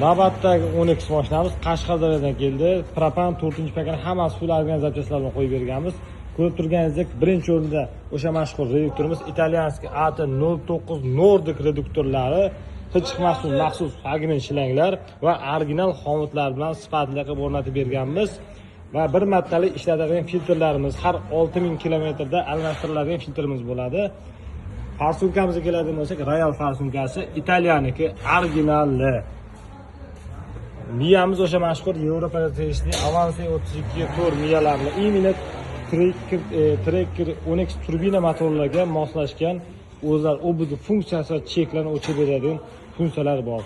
Navbatdagi 10X mashinamiz Qashqadaryodan keldi. Propan 4-pakani hammasi full organizatsiya zapchastlar bilan qo'yib berganmiz. Ko'rib turganingizdek, birinchi o'rinda o'sha mashhur reduktorimiz italyanskiy AT09 Nordic reduktorlari, hech maxsus fragment shlanglar va original xomutlar bilan sifatli qilib o'rnatib berganmiz. Va bir martalik ishlatadigan filtrlarimiz, har 6000 kilometrda almashtiriladigan filtrimiz bo'ladi. Farsumkamizga keladigan bo'lsak, Royal farsumkasi Italiyaniki originali. Miyamiz o'sha mashhur Yevropada tegishli Avansi 32 to'r miyalarni imенно Tracker 10X turbina motorlarga moslashgan o'zlar obud funksiyasi va cheklarni o'chirib beradigan funksiyalari bor.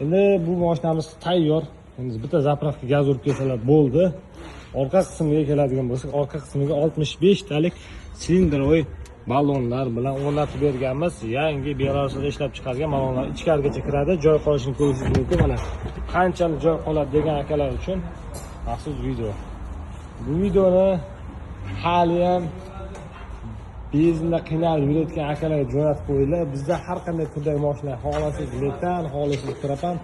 Endi bu mashinamiz tayyor. Endi bitta zapravka gaz urib kelsalar bo'ldi. Orqa qismiga keladigan bo'lsak, orqa qismiga 65 talik silindrovoy ballonlar bilan o'rnatib berganmiz. Yangi Belarusda ishlab chiqargan ballonlar ichkarigacha kiradi. Joy qolishini ko'rishingiz mumkin. Mana qanchalik joy qoladi degan akalar uchun maxsus video. Bu videoni hali ham benzinda qiynalib yurayotgan akalarga jo'natib qo'yinglar. Bizda har qanday turdagi mashina, xohlasangiz metan, xohlasangiz propan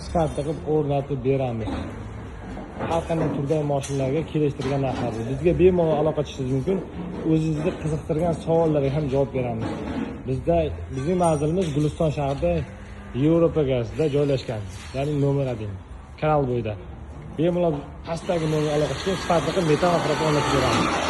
sifatida qilib o'rnatib beramiz. Har qanday turdagi mashinalarga kelishtirgan narxlarda bizga bemalol aloqa qilishingiz mumkin. O'zingizni qiziqtirgan savollarga ham javob beramiz. Bizning manzilimiz Guliston shahrida Yevropa gazida joylashgan. Ya'ni nomer 1 kanal bo'yida. Bemalol pastdagi nomerga aloqa qilib sifatida qilib metan va propan o'rnatib beramiz.